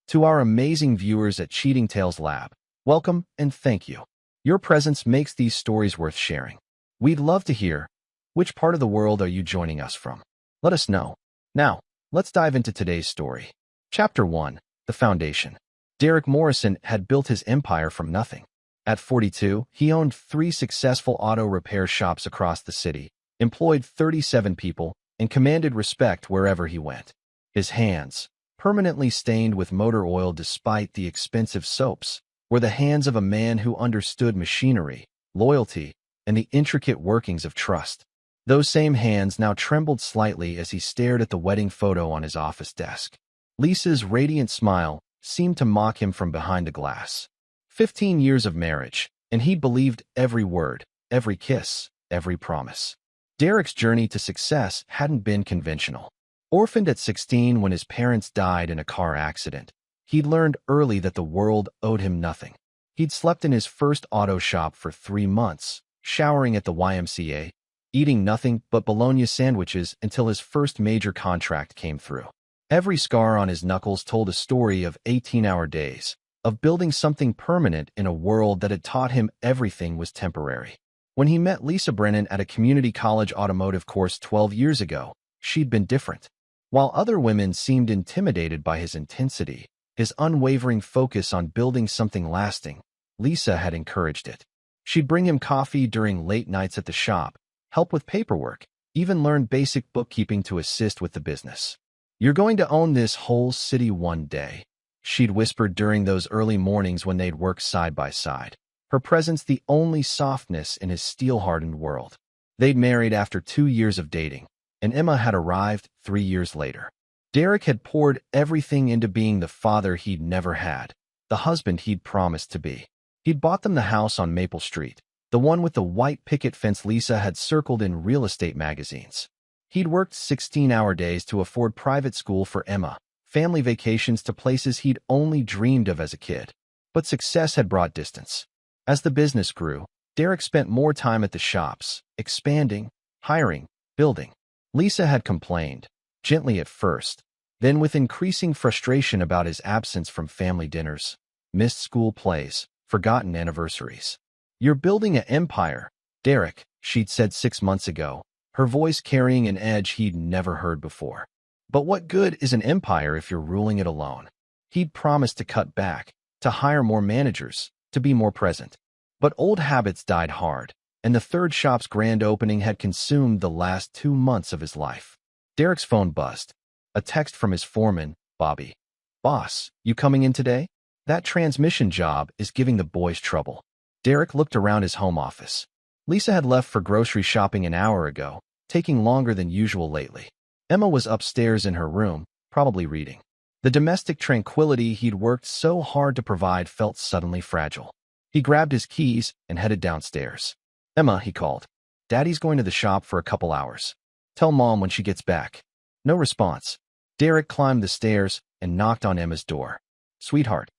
To our amazing viewers at Cheating Tales Lab, welcome and thank you. Your presence makes these stories worth sharing. We'd love to hear, which part of the world are you joining us from? Let us know. Now, let's dive into today's story. Chapter 1. The Foundation. Derek Morrison had built his empire from nothing. At 42, he owned 3 successful auto repair shops across the city, employed 37 people, and commanded respect wherever he went. His hands, permanently stained with motor oil despite the expensive soaps, were the hands of a man who understood machinery, loyalty, and the intricate workings of trust. Those same hands now trembled slightly as he stared at the wedding photo on his office desk. Lisa's radiant smile seemed to mock him from behind the glass. 15 years of marriage, and he believed every word, every kiss, every promise. Derek's journey to success hadn't been conventional. Orphaned at 16 when his parents died in a car accident, he'd learned early that the world owed him nothing. He'd slept in his first auto shop for 3 months, showering at the YMCA, eating nothing but bologna sandwiches until his first major contract came through. Every scar on his knuckles told a story of 18-hour days, of building something permanent in a world that had taught him everything was temporary. When he met Lisa Brennan at a community college automotive course 12 years ago, she'd been different. While other women seemed intimidated by his intensity, his unwavering focus on building something lasting, Lisa had encouraged it. She'd bring him coffee during late nights at the shop, help with paperwork, even learn basic bookkeeping to assist with the business. "You're going to own this whole city one day," she'd whispered during those early mornings when they'd worked side by side, her presence the only softness in his steel-hardened world. They'd married after 2 years of dating, and Emma had arrived 3 years later. Derek had poured everything into being the father he'd never had, the husband he'd promised to be. He'd bought them the house on Maple Street, the one with the white picket fence Lisa had circled in real estate magazines. He'd worked 16-hour days to afford private school for Emma, family vacations to places he'd only dreamed of as a kid. But success had brought distance. As the business grew, Derek spent more time at the shops, expanding, hiring, building. Lisa had complained, gently at first, then with increasing frustration about his absence from family dinners, missed school plays, forgotten anniversaries. "You're building an empire, Derek," she'd said 6 months ago, her voice carrying an edge he'd never heard before. "But what good is an empire if you're ruling it alone?" He'd promised to cut back, to hire more managers, to be more present. But old habits died hard, and the third shop's grand opening had consumed the last 2 months of his life. Derek's phone buzzed. A text from his foreman, Bobby. "Boss, you coming in today? That transmission job is giving the boys trouble." Derek looked around his home office. Lisa had left for grocery shopping an hour ago, taking longer than usual lately. Emma was upstairs in her room, probably reading. The domestic tranquility he'd worked so hard to provide felt suddenly fragile. He grabbed his keys and headed downstairs. "Emma," he called. "Daddy's going to the shop for a couple hours. Tell Mom when she gets back." No response. Derek climbed the stairs and knocked on Emma's door. "Sweetheart,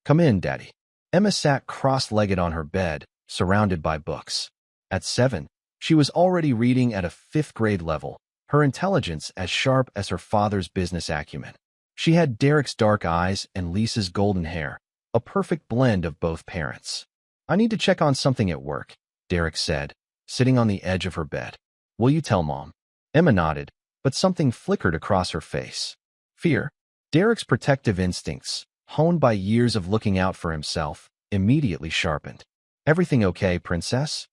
come in, Daddy." Emma sat cross-legged on her bed, surrounded by books. At 7, she was already reading at a 5th-grade level, her intelligence as sharp as her father's business acumen. She had Derek's dark eyes and Lisa's golden hair, a perfect blend of both parents. "I need to check on something at work," Derek said, sitting on the edge of her bed. "Will you tell Mom?" Emma nodded, but something flickered across her face. Fear. Derek's protective instincts, honed by years of looking out for himself, immediately sharpened. "Everything okay, Princess?"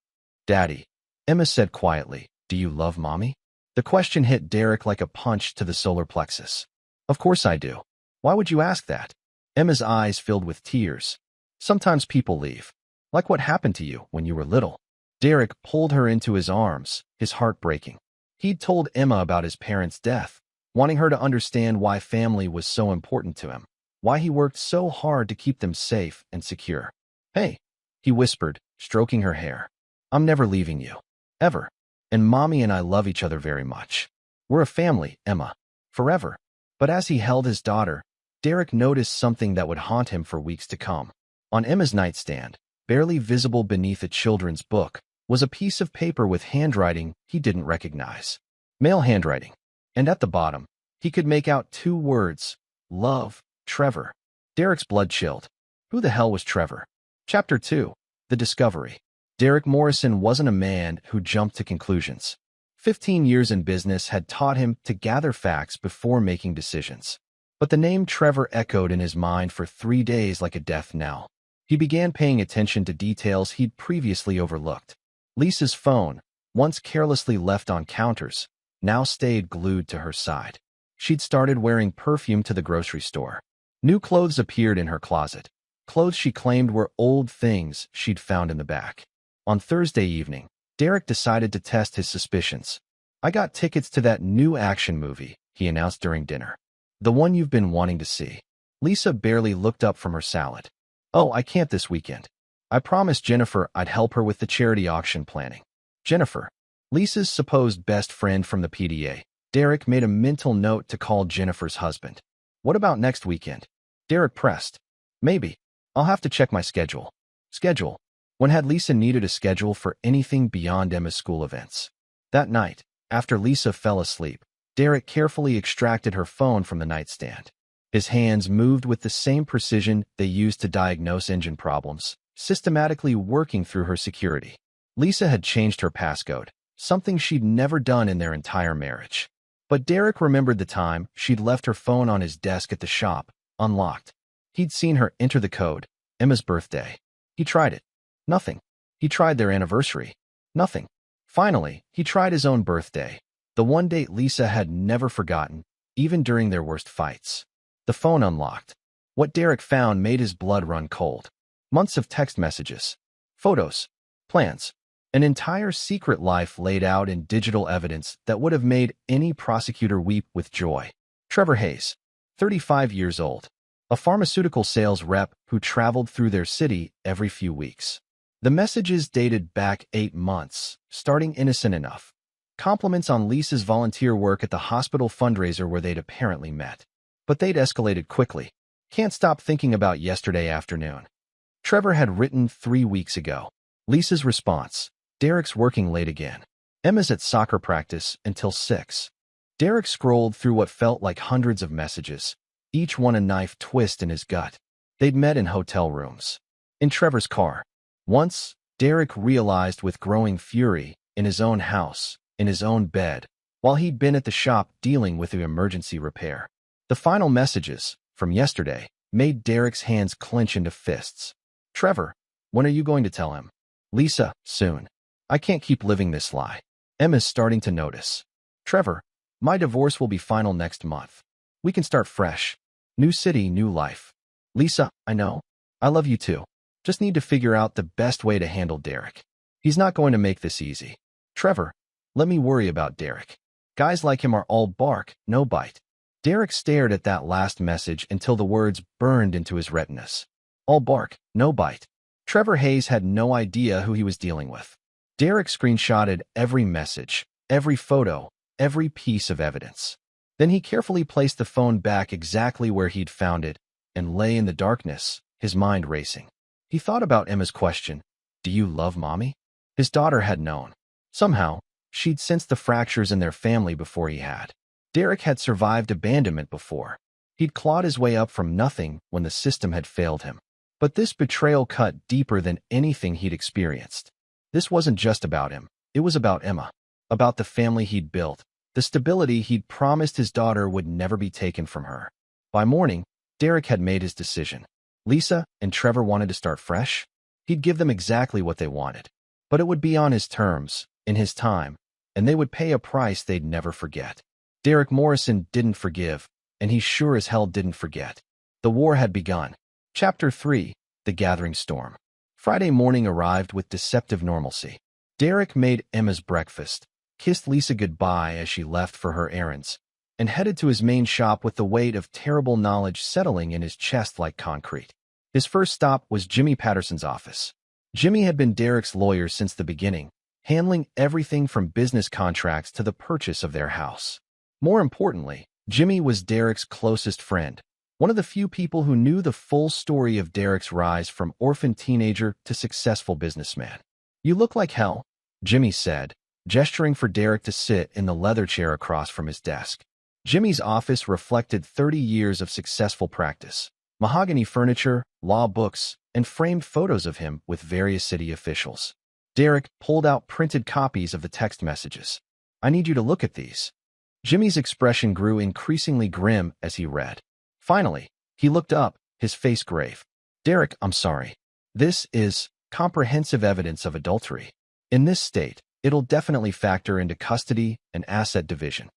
"Daddy," Emma said quietly, "do you love Mommy?" The question hit Derek like a punch to the solar plexus. "Of course I do. Why would you ask that?" Emma's eyes filled with tears. "Sometimes people leave. Like what happened to you when you were little." Derek pulled her into his arms, his heart breaking. He'd told Emma about his parents' death, wanting her to understand why family was so important to him, why he worked so hard to keep them safe and secure. "Hey," he whispered, stroking her hair. "I'm never leaving you. Ever. And Mommy and I love each other very much. We're a family, Emma. Forever." But as he held his daughter, Derek noticed something that would haunt him for weeks to come. On Emma's nightstand, barely visible beneath a children's book, was a piece of paper with handwriting he didn't recognize. Male handwriting. And at the bottom, he could make out 2 words, "Love, Trevor." Derek's blood chilled. Who the hell was Trevor? Chapter 2. The Discovery. Derek Morrison wasn't a man who jumped to conclusions. 15 years in business had taught him to gather facts before making decisions. But the name Trevor echoed in his mind for 3 days like a death knell. He began paying attention to details he'd previously overlooked. Lisa's phone, once carelessly left on counters, now stayed glued to her side. She'd started wearing perfume to the grocery store. New clothes appeared in her closet. Clothes she claimed were old things she'd found in the back. On Thursday evening, Derek decided to test his suspicions. "I got tickets to that new action movie," he announced during dinner. "The one you've been wanting to see." Lisa barely looked up from her salad. "Oh, I can't this weekend. I promised Jennifer I'd help her with the charity auction planning." Jennifer, Lisa's supposed best friend from the PDA. Derek made a mental note to call Jennifer's husband. "What about next weekend?" Derek pressed. "Maybe. I'll have to check my schedule." Schedule. When had Lisa needed a schedule for anything beyond Emma's school events? That night, after Lisa fell asleep, Derek carefully extracted her phone from the nightstand. His hands moved with the same precision they used to diagnose engine problems, systematically working through her security. Lisa had changed her passcode, something she'd never done in their entire marriage. But Derek remembered the time she'd left her phone on his desk at the shop, unlocked. He'd seen her enter the code, Emma's birthday. He tried it. Nothing. He tried their anniversary. Nothing. Finally, he tried his own birthday, the one date Lisa had never forgotten, even during their worst fights. The phone unlocked. What Derek found made his blood run cold. Months of text messages, photos, plans, an entire secret life laid out in digital evidence that would have made any prosecutor weep with joy. Trevor Hayes, 35 years old, a pharmaceutical sales rep who traveled through their city every few weeks. The messages dated back 8 months, starting innocent enough. Compliments on Lisa's volunteer work at the hospital fundraiser where they'd apparently met. But they'd escalated quickly. "Can't stop thinking about yesterday afternoon." Trevor had written 3 weeks ago. Lisa's response: "Derek's working late again. Emma's at soccer practice until 6. Derek scrolled through what felt like hundreds of messages, each one a knife twist in his gut. They'd met in hotel rooms. In Trevor's car. Once, Derek realized with growing fury, in his own house, in his own bed, while he'd been at the shop dealing with the emergency repair. The final messages, from yesterday, made Derek's hands clench into fists. "Trevor, when are you going to tell him?" "Lisa, soon. I can't keep living this lie. Emma's starting to notice." "Trevor, my divorce will be final next month. We can start fresh. New city, new life." "Lisa, I know. I love you too. Just need to figure out the best way to handle Derek. He's not going to make this easy." "Trevor, let me worry about Derek. Guys like him are all bark, no bite." Derek stared at that last message until the words burned into his retinas. All bark, no bite. Trevor Hayes had no idea who he was dealing with. Derek screenshotted every message, every photo, every piece of evidence. Then he carefully placed the phone back exactly where he'd found it and lay in the darkness, his mind racing. He thought about Emma's question, "Do you love Mommy?" His daughter had known. Somehow, she'd sensed the fractures in their family before he had. Derek had survived abandonment before. He'd clawed his way up from nothing when the system had failed him. But this betrayal cut deeper than anything he'd experienced. This wasn't just about him. It was about Emma, about the family he'd built, the stability he'd promised his daughter would never be taken from her. By morning, Derek had made his decision. Lisa and Trevor wanted to start fresh. He'd give them exactly what they wanted. But it would be on his terms, in his time, and they would pay a price they'd never forget. Derek Morrison didn't forgive, and he sure as hell didn't forget. The war had begun. Chapter 3. The Gathering Storm. Friday morning arrived with deceptive normalcy. Derek made Emma's breakfast, kissed Lisa goodbye as she left for her errands, and headed to his main shop with the weight of terrible knowledge settling in his chest like concrete. His first stop was Jimmy Patterson's office. Jimmy had been Derek's lawyer since the beginning, handling everything from business contracts to the purchase of their house. More importantly, Jimmy was Derek's closest friend, one of the few people who knew the full story of Derek's rise from orphan teenager to successful businessman. "You look like hell," Jimmy said, gesturing for Derek to sit in the leather chair across from his desk. Jimmy's office reflected 30 years of successful practice. mahogany furniture, law books, and framed photos of him with various city officials. Derek pulled out printed copies of the text messages. "I need you to look at these." Jimmy's expression grew increasingly grim as he read. Finally, he looked up, his face grave. "Derek, I'm sorry. This is comprehensive evidence of adultery. In this state, it'll definitely factor into custody and asset division.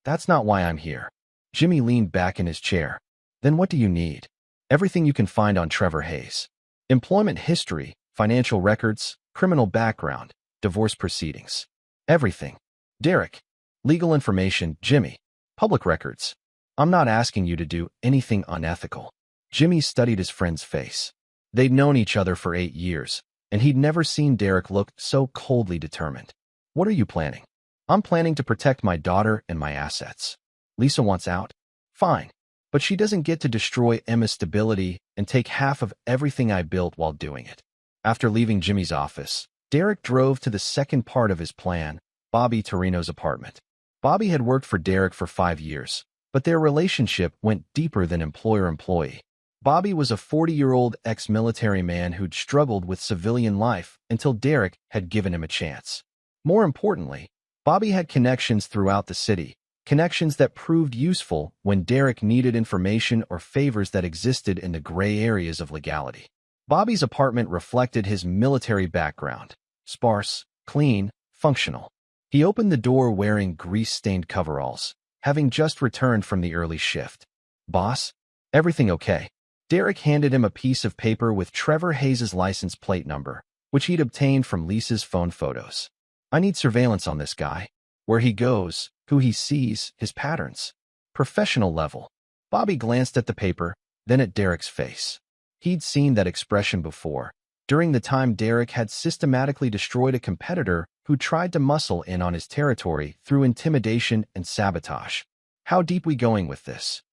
That's not why I'm here." Jimmy leaned back in his chair. "Then what do you need?" "Everything you can find on Trevor Hayes. Employment history, financial records, criminal background, divorce proceedings. Everything." "Derek." "Legal information, Jimmy. Public records. I'm not asking you to do anything unethical." Jimmy studied his friend's face. They'd known each other for 8 years, and he'd never seen Derek look so coldly determined. "What are you planning?" "I'm planning to protect my daughter and my assets." "Lisa wants out?" "Fine. But she doesn't get to destroy Emma's stability and take half of everything I built while doing it." After leaving Jimmy's office, Derek drove to the second part of his plan, Bobby Torino's apartment. Bobby had worked for Derek for 5 years, but their relationship went deeper than employer-employee. Bobby was a 40-year-old ex-military man who'd struggled with civilian life until Derek had given him a chance. More importantly, Bobby had connections throughout the city, connections that proved useful when Derek needed information or favors that existed in the gray areas of legality. Bobby's apartment reflected his military background: sparse, clean, functional. He opened the door wearing grease-stained coveralls, having just returned from the early shift. "Boss? Everything okay?" Derek handed him a piece of paper with Trevor Hayes' license plate number, which he'd obtained from Lisa's phone photos. "I need surveillance on this guy. Where he goes, who he sees, his patterns. Professional level." Bobby glanced at the paper, then at Derek's face. He'd seen that expression before, during the time Derek had systematically destroyed a competitor who tried to muscle in on his territory through intimidation and sabotage. "How deep we going with this?"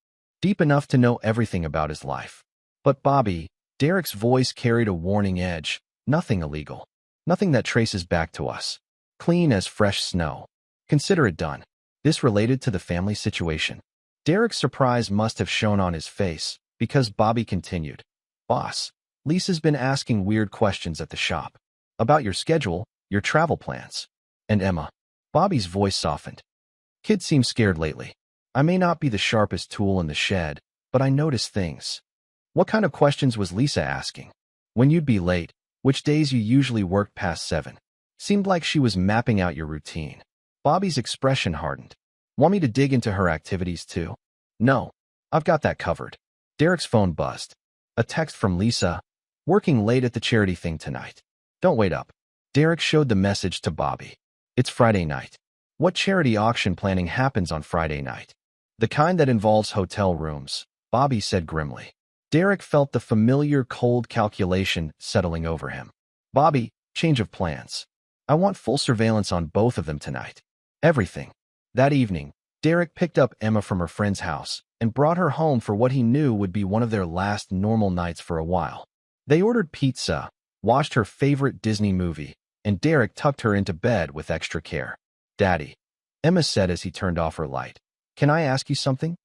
"Deep enough to know everything about his life." "But Bobby," Derek's voice carried a warning edge, "nothing illegal. Nothing that traces back to us. Clean as fresh snow. Consider it done." This related to the family situation. Derek's surprise must have shown on his face, because Bobby continued. "Boss, Lisa's been asking weird questions at the shop. About your schedule, your travel plans. And Emma." Bobby's voice softened. "Kid seems scared lately. I may not be the sharpest tool in the shed, but I notice things." "What kind of questions was Lisa asking?" "When you'd be late, which days you usually worked past 7. Seemed like she was mapping out your routine." Bobby's expression hardened. "Want me to dig into her activities too?" "No, I've got that covered." Derek's phone buzzed. A text from Lisa. "Working late at the charity thing tonight. Don't wait up." Derek showed the message to Bobby. "It's Friday night." "What charity auction planning happens on Friday night?" "The kind that involves hotel rooms," Bobby said grimly. Derek felt the familiar cold calculation settling over him. "Bobby, change of plans. I want full surveillance on both of them tonight. Everything." That evening, Derek picked up Emma from her friend's house and brought her home for what he knew would be one of their last normal nights for a while. They ordered pizza, watched her favorite Disney movie, and Derek tucked her into bed with extra care. "Daddy," Emma said as he turned off her light, "can I ask you something?"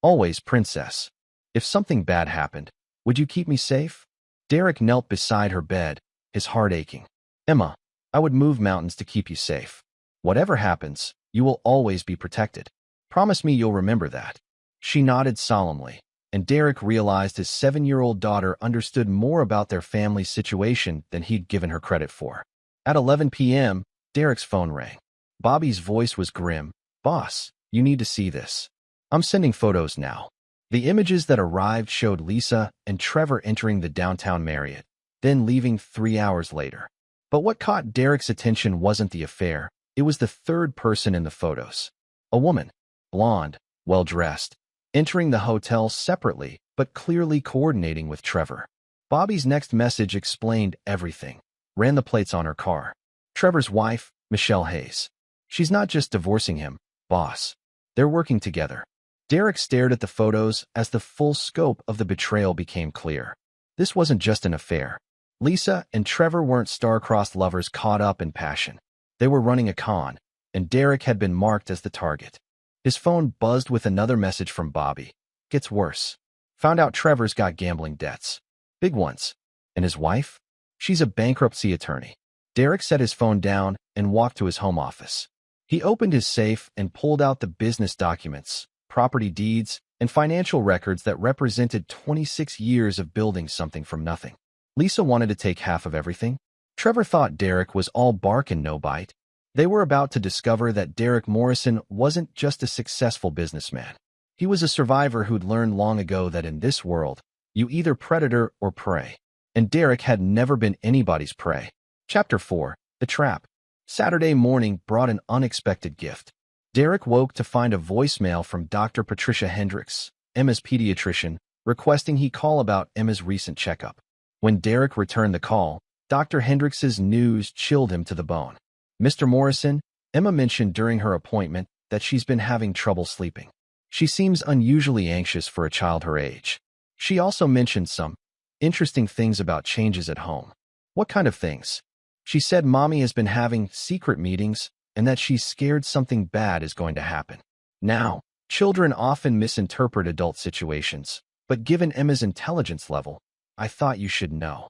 "Always, princess. If something bad happened, would you keep me safe?" Derek knelt beside her bed, his heart aching. "Emma, I would move mountains to keep you safe. Whatever happens, you will always be protected. Promise me you'll remember that." She nodded solemnly, and Derek realized his 7-year-old daughter understood more about their family's situation than he'd given her credit for. At 11 p.m., Derek's phone rang. Bobby's voice was grim. "Boss, you need to see this. I'm sending photos now." The images that arrived showed Lisa and Trevor entering the downtown Marriott, then leaving 3 hours later. But what caught Derek's attention wasn't the affair, it was the third person in the photos. A woman, blonde, well-dressed, entering the hotel separately but clearly coordinating with Trevor. Bobby's next message explained everything. Ran the plates on her car. Trevor's wife, Michelle Hayes. "She's not just divorcing him, boss. They're working together." Derek stared at the photos as the full scope of the betrayal became clear. This wasn't just an affair. Lisa and Trevor weren't star-crossed lovers caught up in passion. They were running a con, and Derek had been marked as the target. His phone buzzed with another message from Bobby. "Gets worse. Found out Trevor's got gambling debts. Big ones. And his wife? She's a bankruptcy attorney. Derek set his phone down and walked to his home office. He opened his safe and pulled out the business documents, property deeds, and financial records that represented 26 years of building something from nothing. Lisa wanted to take half of everything. Trevor thought Derek was all bark and no bite. They were about to discover that Derek Morrison wasn't just a successful businessman. He was a survivor who'd learned long ago that in this world, you either predator or prey. And Derek had never been anybody's prey. Chapter 4. The Trap. Saturday morning brought an unexpected gift. Derek woke to find a voicemail from Dr. Patricia Hendricks, Emma's pediatrician, requesting he call about Emma's recent checkup. When Derek returned the call, Dr. Hendricks's news chilled him to the bone. Mr. Morrison, Emma mentioned during her appointment that she's been having trouble sleeping. She seems unusually anxious for a child her age. She also mentioned some interesting things about changes at home. What kind of things? She said Mommy has been having secret meetings and that she's scared something bad is going to happen. Now, children often misinterpret adult situations, but given Emma's intelligence level, I thought you should know.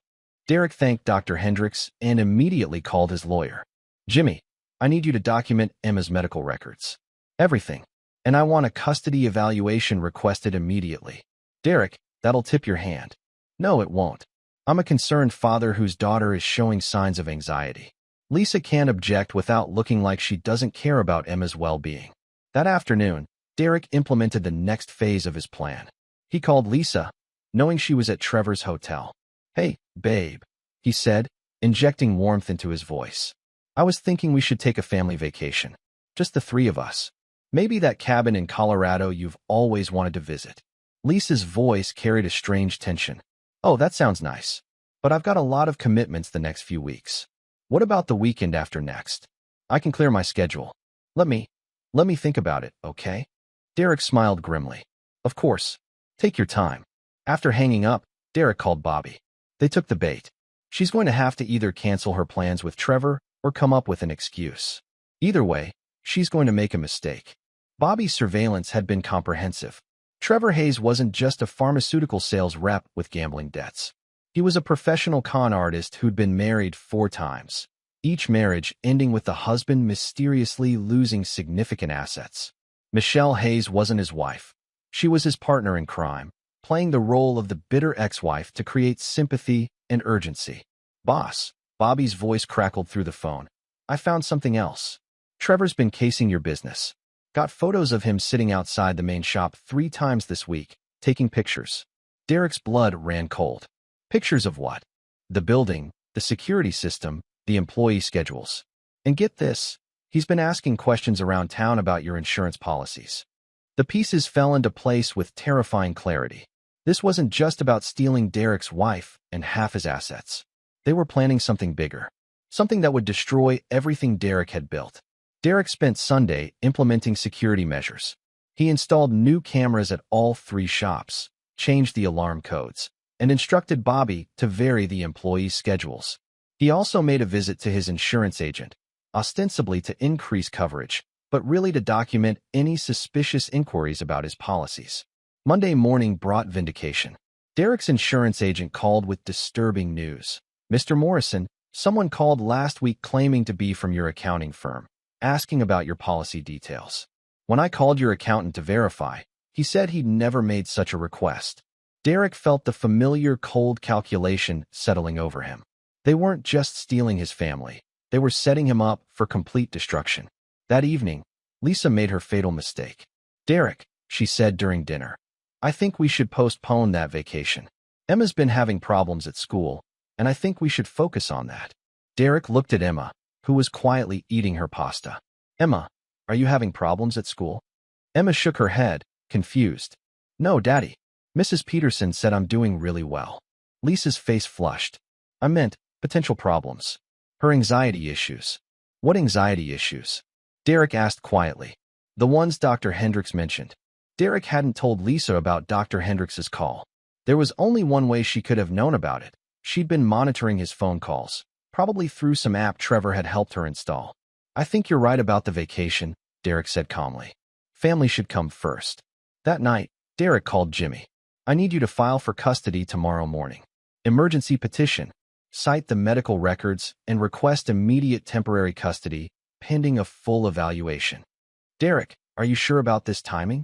Derek thanked Dr. Hendricks and immediately called his lawyer. Jimmy, I need you to document Emma's medical records. Everything. And I want a custody evaluation requested immediately. Derek, that'll tip your hand. No, it won't. I'm a concerned father whose daughter is showing signs of anxiety. Lisa can't object without looking like she doesn't care about Emma's well-being. That afternoon, Derek implemented the next phase of his plan. He called Lisa, knowing she was at Trevor's hotel. Hey, babe, he said, injecting warmth into his voice. I was thinking we should take a family vacation. Just the three of us. Maybe that cabin in Colorado you've always wanted to visit. Lisa's voice carried a strange tension. Oh, that sounds nice. But I've got a lot of commitments the next few weeks. What about the weekend after next? I can clear my schedule. Let me think about it, okay? Derek smiled grimly. Of course. Take your time. After hanging up, Derek called Bobby. They took the bait. She's going to have to either cancel her plans with Trevor or come up with an excuse. Either way, she's going to make a mistake. Bobby's surveillance had been comprehensive. Trevor Hayes wasn't just a pharmaceutical sales rep with gambling debts. He was a professional con artist who'd been married 4 times, each marriage ending with the husband mysteriously losing significant assets. Michelle Hayes wasn't his wife. She was his partner in crime, playing the role of the bitter ex-wife to create sympathy and urgency. Boss, Bobby's voice crackled through the phone. I found something else. Trevor's been casing your business. Got photos of him sitting outside the main shop 3 times this week, taking pictures. Derek's blood ran cold. Pictures of what? The building, the security system, the employee schedules. And get this, he's been asking questions around town about your insurance policies. The pieces fell into place with terrifying clarity. This wasn't just about stealing Derek's wife and half his assets. They were planning something bigger. Something that would destroy everything Derek had built. Derek spent Sunday implementing security measures. He installed new cameras at all 3 shops, changed the alarm codes, and instructed Bobby to vary the employees' schedules. He also made a visit to his insurance agent, ostensibly to increase coverage, but really to document any suspicious inquiries about his policies. Monday morning brought vindication. Derek's insurance agent called with disturbing news. Mr. Morrison, someone called last week claiming to be from your accounting firm, asking about your policy details. When I called your accountant to verify, he said he'd never made such a request. Derek felt the familiar cold calculation settling over him. They weren't just stealing his family. They were setting him up for complete destruction. That evening, Lisa made her fatal mistake. Derek, she said during dinner, I think we should postpone that vacation. Emma's been having problems at school, and I think we should focus on that. Derek looked at Emma, who was quietly eating her pasta. Emma, are you having problems at school? Emma shook her head, confused. No, Daddy. Mrs. Peterson said I'm doing really well. Lisa's face flushed. I meant potential problems. Her anxiety issues. What anxiety issues? Derek asked quietly. The ones Dr. Hendricks mentioned. Derek hadn't told Lisa about Dr. Hendricks's call. There was only one way she could have known about it. She'd been monitoring his phone calls, probably through some app Trevor had helped her install. I think you're right about the vacation, Derek said calmly. Family should come first. That night, Derek called Jimmy. I need you to file for custody tomorrow morning. Emergency petition. Cite the medical records and request immediate temporary custody pending a full evaluation. Derek, are you sure about this timing?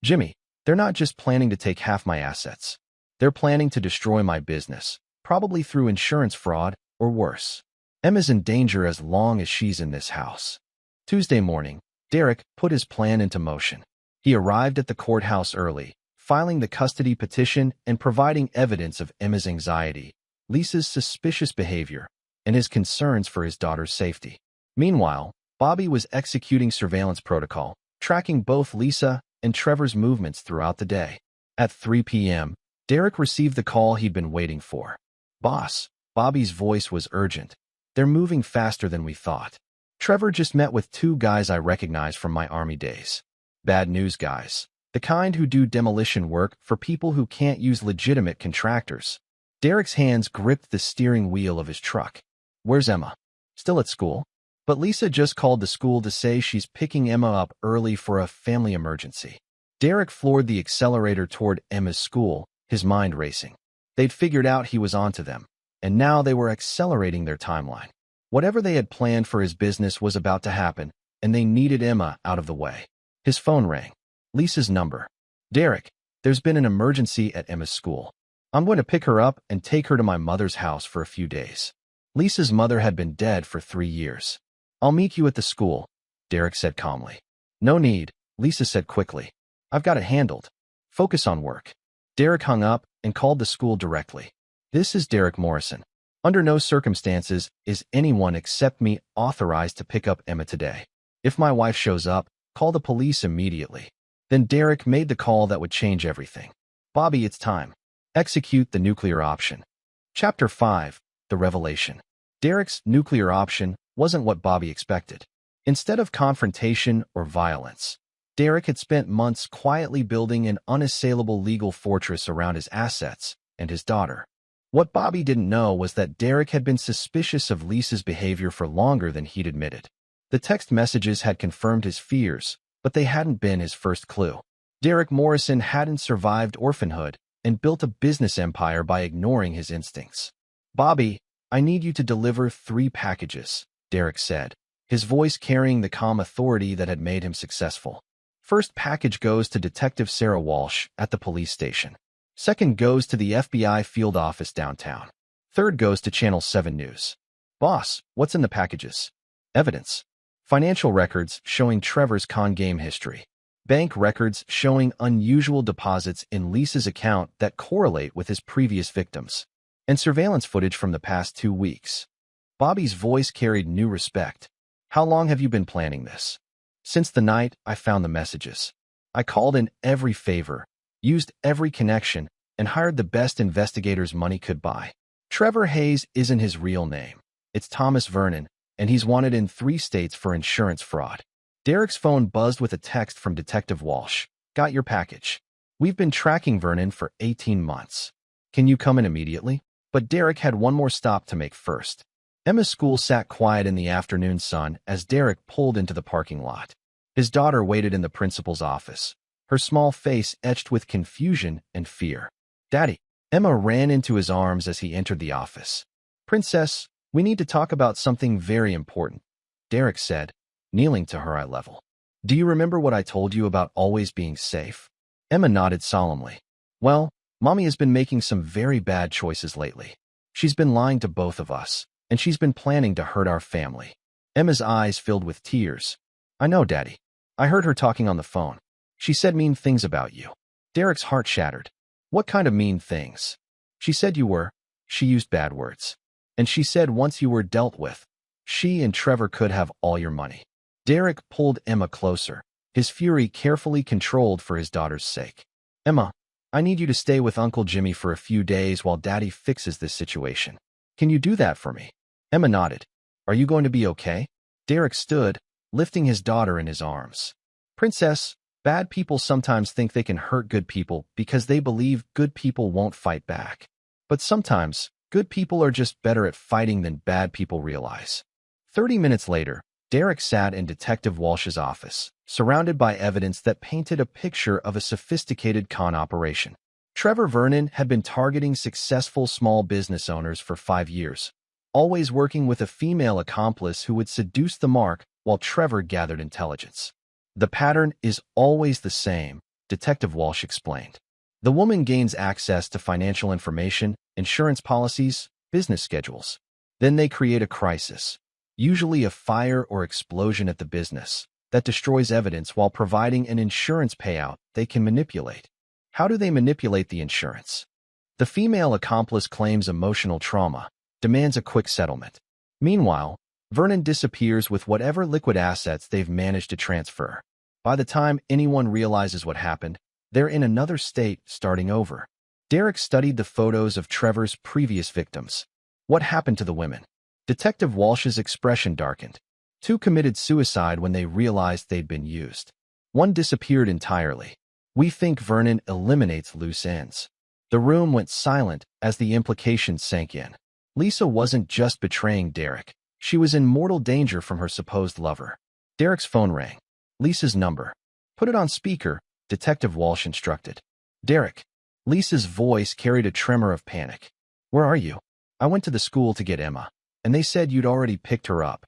Jimmy, they're not just planning to take half my assets. They're planning to destroy my business, probably through insurance fraud or worse. Emma's in danger as long as she's in this house. Tuesday morning, Derek put his plan into motion. He arrived at the courthouse early, filing the custody petition and providing evidence of Emma's anxiety, Lisa's suspicious behavior, and his concerns for his daughter's safety. Meanwhile, Bobby was executing surveillance protocol, tracking both Lisa and Trevor's movements throughout the day. At 3 p.m., Derek received the call he'd been waiting for. Boss, Bobby's voice was urgent. They're moving faster than we thought. Trevor just met with 2 guys I recognize from my army days. Bad news guys. The kind who do demolition work for people who can't use legitimate contractors. Derek's hands gripped the steering wheel of his truck. Where's Emma? Still at school? But Lisa just called the school to say she's picking Emma up early for a family emergency. Derek floored the accelerator toward Emma's school, his mind racing. They'd figured out he was onto them, and now they were accelerating their timeline. Whatever they had planned for his business was about to happen, and they needed Emma out of the way. His phone rang. Lisa's number. Derek, there's been an emergency at Emma's school. I'm going to pick her up and take her to my mother's house for a few days. Lisa's mother had been dead for 3 years. I'll meet you at the school, Derek said calmly. No need, Lisa said quickly. I've got it handled. Focus on work. Derek hung up and called the school directly. This is Derek Morrison. Under no circumstances is anyone except me authorized to pick up Emma today. If my wife shows up, call the police immediately. Then Derek made the call that would change everything. Bobby, it's time. Execute the nuclear option. Chapter 5, The Revelation. Derek's nuclear option wasn't what Bobby expected. Instead of confrontation or violence, Derek had spent months quietly building an unassailable legal fortress around his assets and his daughter. What Bobby didn't know was that Derek had been suspicious of Lisa's behavior for longer than he'd admitted. The text messages had confirmed his fears, but they hadn't been his first clue. Derek Morrison hadn't survived orphanhood and built a business empire by ignoring his instincts. Bobby, I need you to deliver 3 packages, Derek said, his voice carrying the calm authority that had made him successful. First package goes to Detective Sarah Walsh at the police station. Second goes to the FBI field office downtown. Third goes to Channel 7 News. Boss, what's in the packages? Evidence. Financial records showing Trevor's con game history. Bank records showing unusual deposits in Lisa's account that correlate with his previous victims. And surveillance footage from the past 2 weeks. Bobby's voice carried new respect. How long have you been planning this? Since the night I found the messages. I called in every favor, used every connection, and hired the best investigators money could buy. Trevor Hayes isn't his real name. It's Thomas Vernon, and he's wanted in 3 states for insurance fraud. Derek's phone buzzed with a text from Detective Walsh. Got your package. We've been tracking Vernon for 18 months. Can you come in immediately? But Derek had one more stop to make first. Emma's school sat quiet in the afternoon sun as Derek pulled into the parking lot. His daughter waited in the principal's office, her small face etched with confusion and fear. Daddy. Emma ran into his arms as he entered the office. Princess, we need to talk about something very important, Derek said, kneeling to her eye level. Do you remember what I told you about always being safe? Emma nodded solemnly. Well, Mommy has been making some very bad choices lately. She's been lying to both of us, and she's been planning to hurt our family. Emma's eyes filled with tears. I know, Daddy. I heard her talking on the phone. She said mean things about you. Derek's heart shattered. What kind of mean things? She said you were. She used bad words. And she said once you were dealt with, she and Trevor could have all your money. Derek pulled Emma closer, his fury carefully controlled for his daughter's sake. Emma, I need you to stay with Uncle Jimmy for a few days while Daddy fixes this situation. Can you do that for me? Emma nodded. Are you going to be okay? Derek stood, lifting his daughter in his arms. Princess, bad people sometimes think they can hurt good people because they believe good people won't fight back. But sometimes, good people are just better at fighting than bad people realize. 30 minutes later, Derek sat in Detective Walsh's office, surrounded by evidence that painted a picture of a sophisticated con operation. Trevor Vernon had been targeting successful small business owners for 5 years, always working with a female accomplice who would seduce the mark while Trevor gathered intelligence. The pattern is always the same, Detective Walsh explained. The woman gains access to financial information, insurance policies, business schedules. Then they create a crisis, usually a fire or explosion at the business, that destroys evidence while providing an insurance payout they can manipulate. How do they manipulate the insurance? The female accomplice claims emotional trauma, demands a quick settlement. Meanwhile, Vernon disappears with whatever liquid assets they've managed to transfer. By the time anyone realizes what happened, they're in another state, starting over. Derek studied the photos of Trevor's previous victims. What happened to the women? Detective Walsh's expression darkened. Two committed suicide when they realized they'd been used. One disappeared entirely. We think Vernon eliminates loose ends. The room went silent as the implications sank in. Lisa wasn't just betraying Derek. She was in mortal danger from her supposed lover. Derek's phone rang. Lisa's number. Put it on speaker, Detective Walsh instructed. Derek. Lisa's voice carried a tremor of panic. Where are you? I went to the school to get Emma, and they said you'd already picked her up.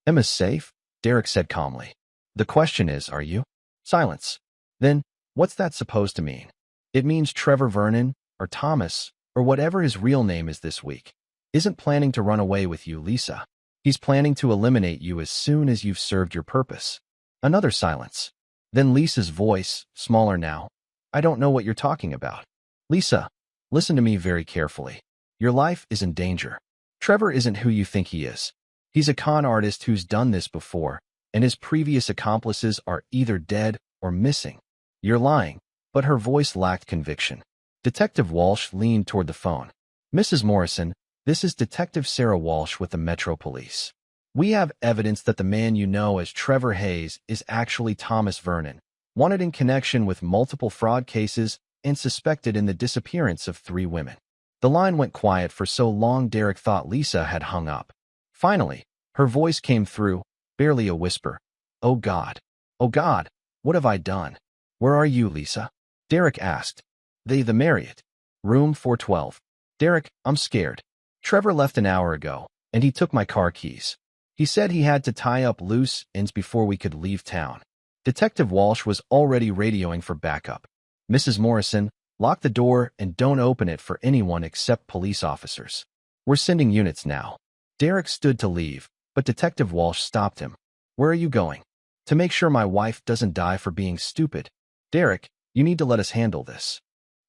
Emma's safe? Derek said calmly. The question is, are you? Silence. Then, what's that supposed to mean? It means Trevor Vernon, or Thomas, or whatever his real name is this week, isn't planning to run away with you, Lisa. He's planning to eliminate you as soon as you've served your purpose. Another silence. Then Lisa's voice, smaller now. I don't know what you're talking about. Lisa, listen to me very carefully. Your life is in danger. Trevor isn't who you think he is. He's a con artist who's done this before, and his previous accomplices are either dead or missing. You're lying, but her voice lacked conviction. Detective Walsh leaned toward the phone. Mrs. Morrison, this is Detective Sarah Walsh with the Metro Police. We have evidence that the man you know as Trevor Hayes is actually Thomas Vernon, wanted in connection with multiple fraud cases and suspected in the disappearance of 3 women. The line went quiet for so long Derek thought Lisa had hung up. Finally, her voice came through, barely a whisper. Oh God. Oh God, what have I done? Where are you, Lisa? Derek asked. The Marriott. Room 412. Derek, I'm scared. Trevor left an hour ago, and he took my car keys. He said he had to tie up loose ends before we could leave town. Detective Walsh was already radioing for backup. Mrs. Morrison, lock the door and don't open it for anyone except police officers. We're sending units now. Derek stood to leave, but Detective Walsh stopped him. Where are you going? To make sure my wife doesn't die for being stupid. Derek, you need to let us handle this.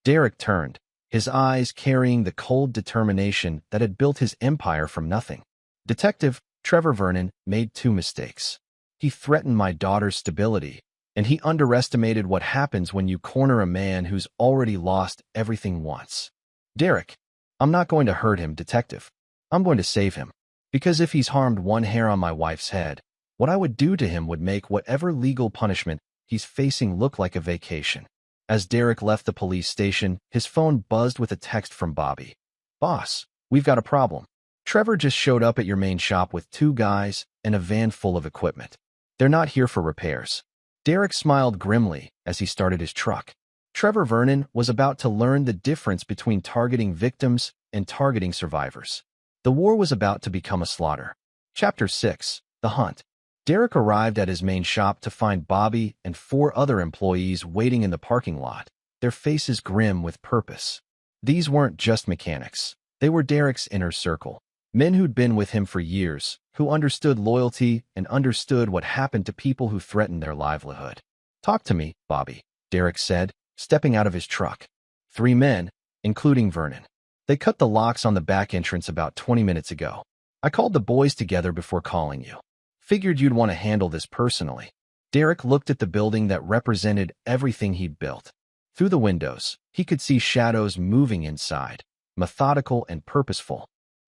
Derek turned, his eyes carrying the cold determination that had built his empire from nothing. Detective Trevor Vernon made 2 mistakes. He threatened my daughter's stability, and he underestimated what happens when you corner a man who's already lost everything once. Derek, I'm not going to hurt him, Detective. I'm going to save him. Because if he's harmed one hair on my wife's head, what I would do to him would make whatever legal punishment he's facing look like a vacation. As Derek left the police station, his phone buzzed with a text from Bobby. Boss, we've got a problem. Trevor just showed up at your main shop with 2 guys and a van full of equipment. They're not here for repairs. Derek smiled grimly as he started his truck. Trevor Vernon was about to learn the difference between targeting victims and targeting survivors. The war was about to become a slaughter. Chapter 6, The Hunt. Derek arrived at his main shop to find Bobby and 4 other employees waiting in the parking lot, their faces grim with purpose. These weren't just mechanics. They were Derek's inner circle. Men who'd been with him for years, who understood loyalty and understood what happened to people who threatened their livelihood. Talk to me, Bobby, Derek said, stepping out of his truck. 3 men, including Vernon. They cut the locks on the back entrance about 20 minutes ago. I called the boys together before calling you. Figured you'd want to handle this personally. Derek looked at the building that represented everything he'd built. Through the windows, he could see shadows moving inside, methodical and purposeful.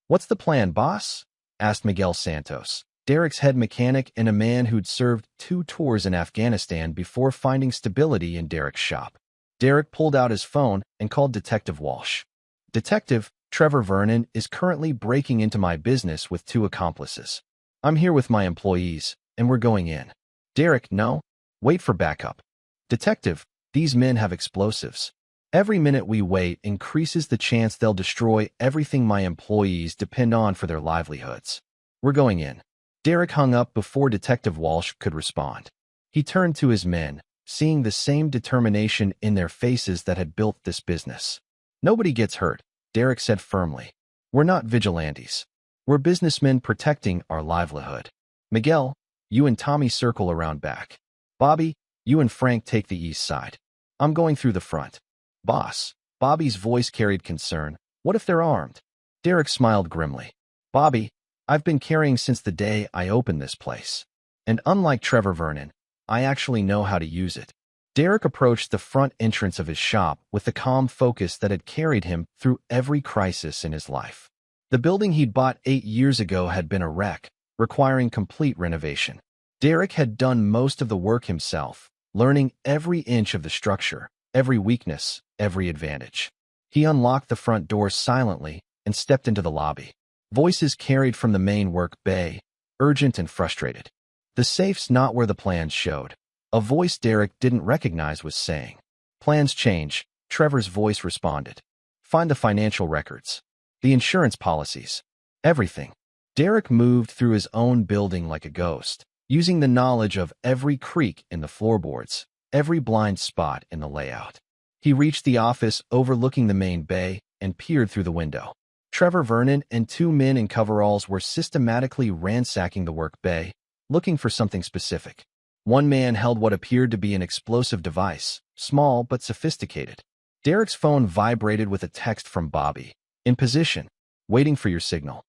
What's the plan, boss? Asked Miguel Santos, Derek's head mechanic and a man who'd served 2 tours in Afghanistan before finding stability in Derek's shop. Derek pulled out his phone and called Detective Walsh. Detective, Trevor Vernon is currently breaking into my business with 2 accomplices. I'm here with my employees, and we're going in. Derek, no. Wait for backup. Detective, these men have explosives. Every minute we wait increases the chance they'll destroy everything my employees depend on for their livelihoods. We're going in. Derek hung up before Detective Walsh could respond. He turned to his men, seeing the same determination in their faces that had built this business. Nobody gets hurt, Derek said firmly. We're not vigilantes. We're businessmen protecting our livelihood. Miguel, you and Tommy circle around back. Bobby, you and Frank take the east side. I'm going through the front. Boss, Bobby's voice carried concern. What if they're armed? Derek smiled grimly. Bobby, I've been carrying since the day I opened this place. And unlike Trevor Vernon, I actually know how to use it. Derek approached the front entrance of his shop with the calm focus that had carried him through every crisis in his life. The building he'd bought 8 years ago had been a wreck, requiring complete renovation. Derek had done most of the work himself, learning every inch of the structure, every weakness, every advantage. He unlocked the front door silently and stepped into the lobby. Voices carried from the main work bay, urgent and frustrated. The safe's not where the plans showed. A voice Derek didn't recognize was saying. Plans change, Trevor's voice responded. Find the financial records. The insurance policies. Everything. Derek moved through his own building like a ghost, using the knowledge of every creak in the floorboards, every blind spot in the layout. He reached the office overlooking the main bay and peered through the window. Trevor Vernon and 2 men in coveralls were systematically ransacking the work bay, looking for something specific. One man held what appeared to be an explosive device, small but sophisticated. Derek's phone vibrated with a text from Bobby. In position. Waiting for your signal.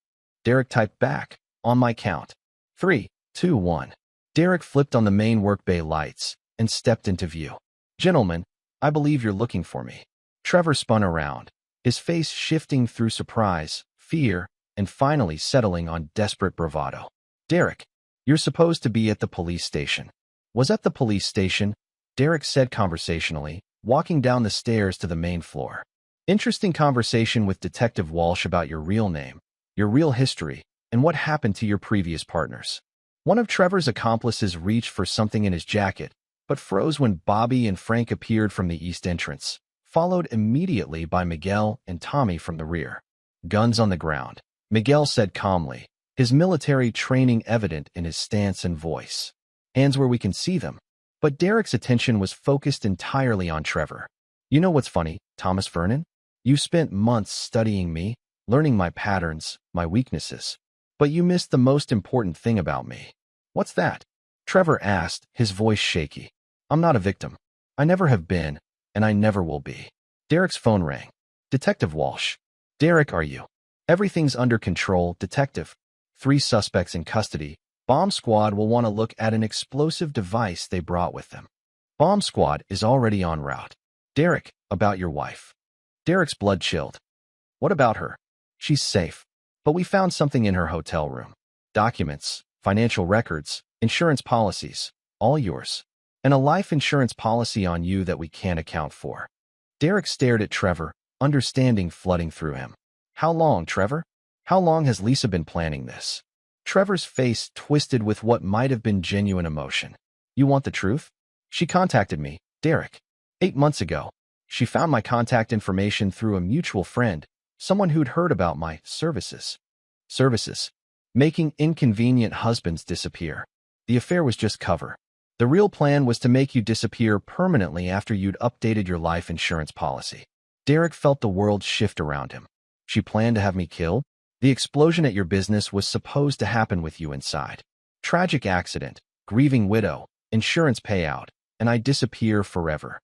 Derek typed back. On my count. 3, 2, 1. Derek flipped on the main work bay lights and stepped into view. Gentlemen, I believe you're looking for me. Trevor spun around, his face shifting through surprise, fear, and finally settling on desperate bravado. Derek, you're supposed to be at the police station. Was at the police station, Derek said conversationally, walking down the stairs to the main floor. Interesting conversation with Detective Walsh about your real name, your real history, and what happened to your previous partners. One of Trevor's accomplices reached for something in his jacket, but froze when Bobby and Frank appeared from the east entrance, followed immediately by Miguel and Tommy from the rear. Guns on the ground, Miguel said calmly, his military training evident in his stance and voice. Hands where we can see them. But Derek's attention was focused entirely on Trevor. You know what's funny, Thomas Vernon? You spent months studying me, learning my patterns, my weaknesses. But you missed the most important thing about me. What's that? Trevor asked, his voice shaky. I'm not a victim. I never have been, and I never will be. Derek's phone rang. Detective Walsh. Derek, are you? Everything's under control, Detective. 3 suspects in custody. Bomb Squad will want to look at an explosive device they brought with them. Bomb Squad is already en route. Derek, about your wife. Derek's blood chilled. What about her? She's safe. But we found something in her hotel room. Documents, financial records, insurance policies, all yours. And a life insurance policy on you that we can't account for. Derek stared at Trevor, understanding flooding through him. How long, Trevor? How long has Lisa been planning this? Trevor's face twisted with what might have been genuine emotion. You want the truth? She contacted me, Derek. 8 months ago. She found my contact information through a mutual friend, someone who'd heard about my services. Services. Making inconvenient husbands disappear. The affair was just cover. The real plan was to make you disappear permanently after you'd updated your life insurance policy. Derek felt the world shift around him. She planned to have me killed? The explosion at your business was supposed to happen with you inside. Tragic accident, grieving widow, insurance payout, and I disappear forever.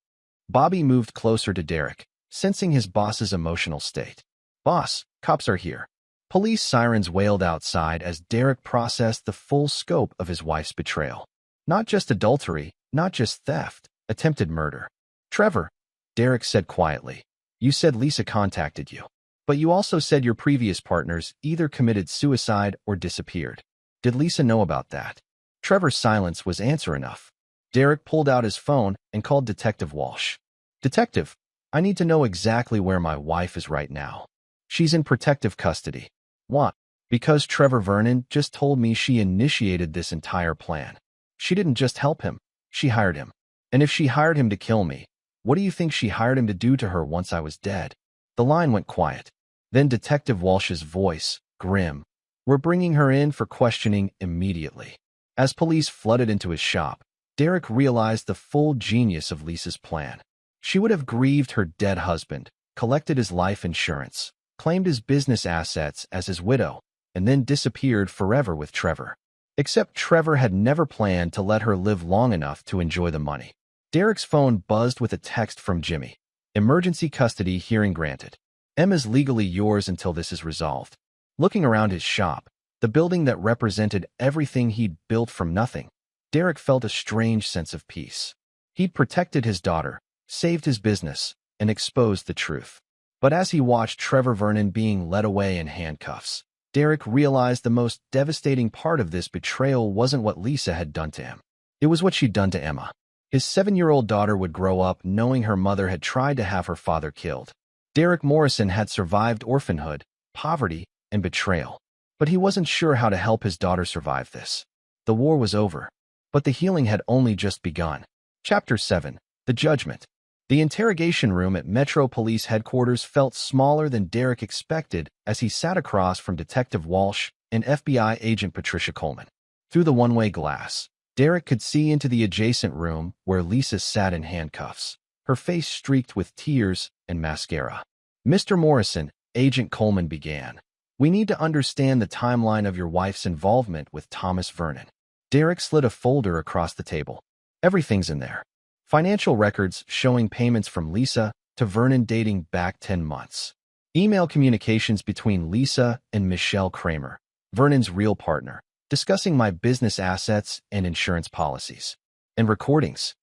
Bobby moved closer to Derek, sensing his boss's emotional state. Boss, cops are here. Police sirens wailed outside as Derek processed the full scope of his wife's betrayal. Not just adultery, not just theft, attempted murder. Trevor, Derek said quietly, you said Lisa contacted you. But you also said your previous partners either committed suicide or disappeared. Did Lisa know about that? Trevor's silence was answer enough. Derek pulled out his phone and called Detective Walsh. Detective, I need to know exactly where my wife is right now. She's in protective custody. What? Because Trevor Vernon just told me she initiated this entire plan. She didn't just help him, she hired him. And if she hired him to kill me, What do you think she hired him to do to her once I was dead? The line went quiet. Then Detective Walsh's voice, grim. We're bringing her in for questioning immediately. As police flooded into his shop, Derek realized the full genius of Lisa's plan. She would have grieved her dead husband, collected his life insurance, claimed his business assets as his widow, and then disappeared forever with Trevor. Except Trevor had never planned to let her live long enough to enjoy the money. Derek's phone buzzed with a text from Jimmy. Emergency custody hearing granted. Emma's legally yours until this is resolved. Looking around his shop, the building that represented everything he'd built from nothing, Derek felt a strange sense of peace. He'd protected his daughter, saved his business, and exposed the truth. But as he watched Trevor Vernon being led away in handcuffs, Derek realized the most devastating part of this betrayal wasn't what Lisa had done to him. It was what she'd done to Emma. His 7-year-old daughter would grow up knowing her mother had tried to have her father killed. Derek Morrison had survived orphanhood, poverty, and betrayal. But he wasn't sure how to help his daughter survive this. The war was over, but the healing had only just begun. Chapter 7. The Judgment. The interrogation room at Metro Police Headquarters felt smaller than Derek expected as he sat across from Detective Walsh and FBI agent Patricia Coleman. Through the one-way glass, Derek could see into the adjacent room where Lisa sat in handcuffs, her face streaked with tears and mascara. Mr. Morrison, Agent Coleman began. We need to understand the timeline of your wife's involvement with Thomas Vernon. Derek slid a folder across the table. Everything's in there. Financial records showing payments from Lisa to Vernon dating back 10 months. Email communications between Lisa and Michelle Kramer, Vernon's real partner, discussing my business assets and insurance policies. And recordings.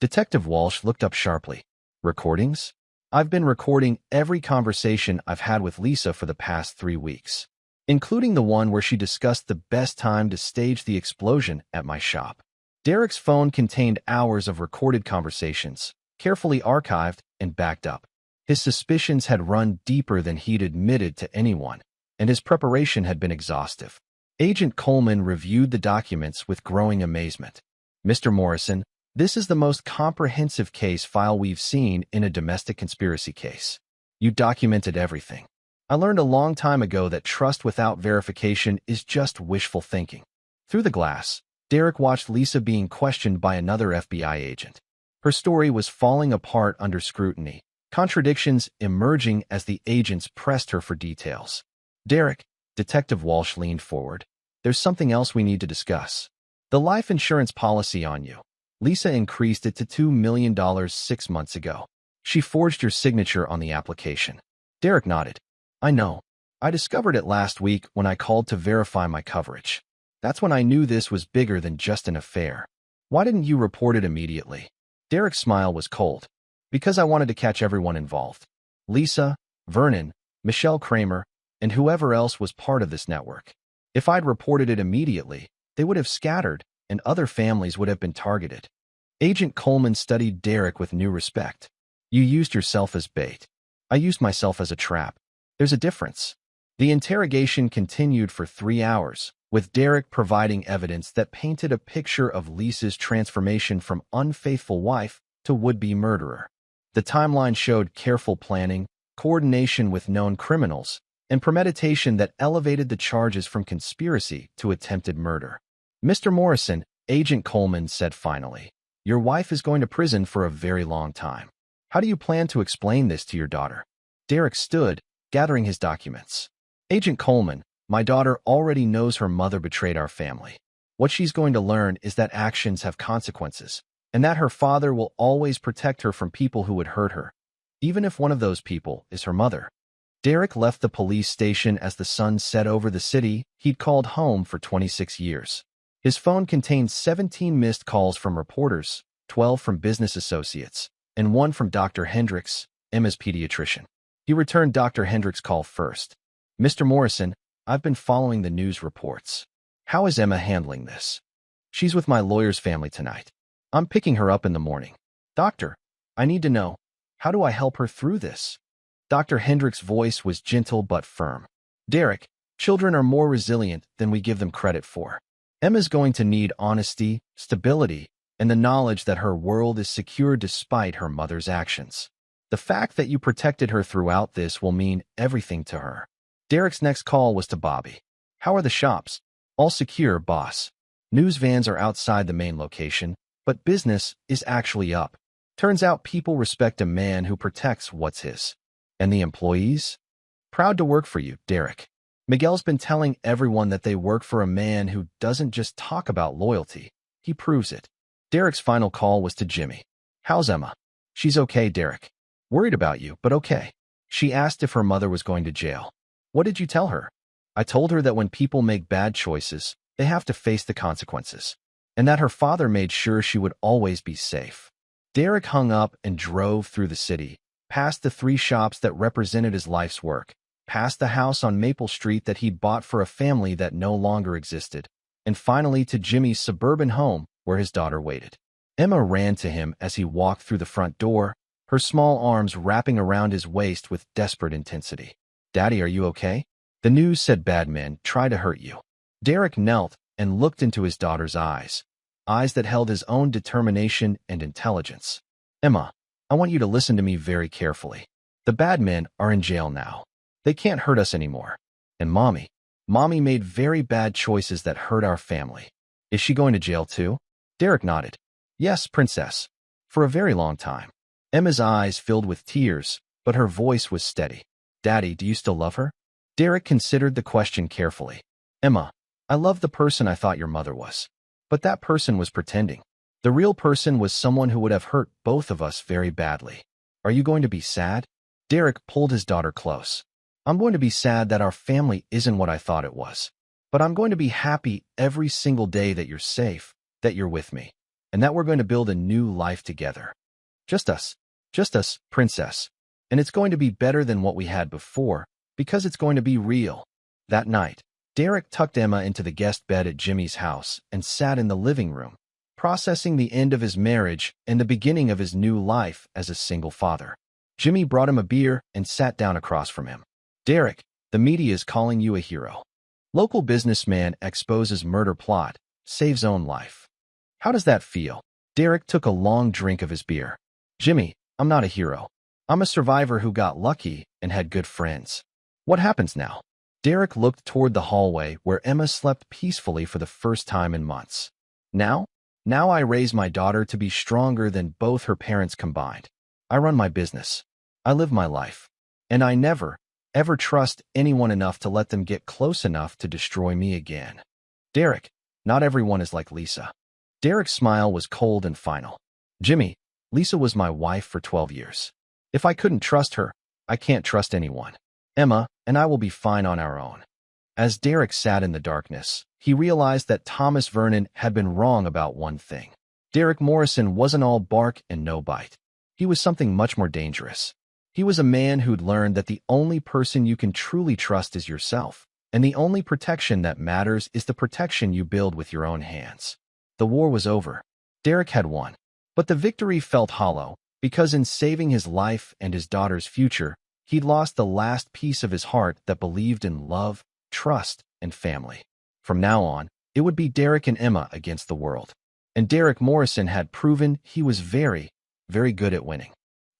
Detective Walsh looked up sharply. Recordings? I've been recording every conversation I've had with Lisa for the past 3 weeks, including the one where she discussed the best time to stage the explosion at my shop. Derek's phone contained hours of recorded conversations, carefully archived and backed up. His suspicions had run deeper than he'd admitted to anyone, and his preparation had been exhaustive. Agent Coleman reviewed the documents with growing amazement. Mr. Morrison, this is the most comprehensive case file we've seen in a domestic conspiracy case. You documented everything. I learned a long time ago that trust without verification is just wishful thinking. Through the glass, Derek watched Lisa being questioned by another FBI agent. Her story was falling apart under scrutiny, contradictions emerging as the agents pressed her for details. Derek, Detective Walsh leaned forward. There's something else we need to discuss. The life insurance policy on you. Lisa increased it to $2 million 6 months ago. She forged your signature on the application. Derek nodded. I know. I discovered it last week when I called to verify my coverage. That's when I knew this was bigger than just an affair. Why didn't you report it immediately? Derek's smile was cold. Because I wanted to catch everyone involved. Lisa, Vernon, Michelle Kramer, and whoever else was part of this network. If I'd reported it immediately, they would have scattered, and other families would have been targeted. Agent Coleman studied Derek with new respect. You used yourself as bait. I used myself as a trap. There's a difference. The interrogation continued for 3 hours, with Derek providing evidence that painted a picture of Lisa's transformation from unfaithful wife to would-be murderer. The timeline showed careful planning, coordination with known criminals, and premeditation that elevated the charges from conspiracy to attempted murder. Mr. Morrison, Agent Coleman said finally, your wife is going to prison for a very long time. How do you plan to explain this to your daughter? Derek stood, gathering his documents. Agent Coleman, my daughter already knows her mother betrayed our family. What she's going to learn is that actions have consequences, and that her father will always protect her from people who would hurt her, even if one of those people is her mother. Derek left the police station as the sun set over the city he'd called home for 26 years. His phone contained 17 missed calls from reporters, 12 from business associates, and 1 from Dr. Hendricks, Emma's pediatrician. He returned Dr. Hendricks' call first. Mr. Morrison, I've been following the news reports. How is Emma handling this? She's with my lawyer's family tonight. I'm picking her up in the morning. Doctor, I need to know, how do I help her through this? Dr. Hendricks' voice was gentle but firm. Derek, children are more resilient than we give them credit for. Emma's going to need honesty, stability, and the knowledge that her world is secure despite her mother's actions. The fact that you protected her throughout this will mean everything to her. Derek's next call was to Bobby. How are the shops? All secure, boss. News vans are outside the main location, but business is actually up. Turns out people respect a man who protects what's his. And the employees? Proud to work for you, Derek. Miguel's been telling everyone that they work for a man who doesn't just talk about loyalty, he proves it. Derek's final call was to Jimmy. How's Emma? She's okay, Derek. Worried about you, but okay. She asked if her mother was going to jail. What did you tell her? I told her that when people make bad choices, they have to face the consequences, and that her father made sure she would always be safe. Derek hung up and drove through the city, past the 3 shops that represented his life's work, past the house on Maple Street that he'd bought for a family that no longer existed, and finally to Jimmy's suburban home where his daughter waited. Emma ran to him as he walked through the front door, her small arms wrapping around his waist with desperate intensity. Daddy, are you okay? The news said bad men try to hurt you. Derek knelt and looked into his daughter's eyes that held his own determination and intelligence. Emma, I want you to listen to me very carefully. The bad men are in jail now. They can't hurt us anymore. And Mommy made very bad choices that hurt our family. Is she going to jail too? Derek nodded. Yes, Princess. For a very long time. Emma's eyes filled with tears, but her voice was steady. Daddy, do you still love her? Derek considered the question carefully. Emma, I love the person I thought your mother was. But that person was pretending. The real person was someone who would have hurt both of us very badly. Are you going to be sad? Derek pulled his daughter close. I'm going to be sad that our family isn't what I thought it was. But I'm going to be happy every single day that you're safe, that you're with me, and that we're going to build a new life together. Just us, Princess. And it's going to be better than what we had before, because it's going to be real. That night, Derek tucked Emma into the guest bed at Jimmy's house and sat in the living room, processing the end of his marriage and the beginning of his new life as a single father. Jimmy brought him a beer and sat down across from him. Derek, the media is calling you a hero. Local businessman exposes murder plot, saves own life. How does that feel? Derek took a long drink of his beer. Jimmy, I'm not a hero. I'm a survivor who got lucky and had good friends. What happens now? Derek looked toward the hallway where Emma slept peacefully for the first time in months. Now I raise my daughter to be stronger than both her parents combined. I run my business. I live my life. And I never, ever trust anyone enough to let them get close enough to destroy me again. Derek, not everyone is like Lisa. Derek's smile was cold and final. Jimmy, Lisa was my wife for 12 years. If I couldn't trust her, I can't trust anyone. Emma and I will be fine on our own. As Derek sat in the darkness, he realized that Thomas Vernon had been wrong about one thing. Derek Morrison wasn't all bark and no bite. He was something much more dangerous. He was a man who'd learned that the only person you can truly trust is yourself, and the only protection that matters is the protection you build with your own hands. The war was over. Derek had won. But the victory felt hollow, because in saving his life and his daughter's future, he'd lost the last piece of his heart that believed in love, trust, and family. From now on, it would be Derek and Emma against the world. And Derek Morrison had proven he was very, very good at winning.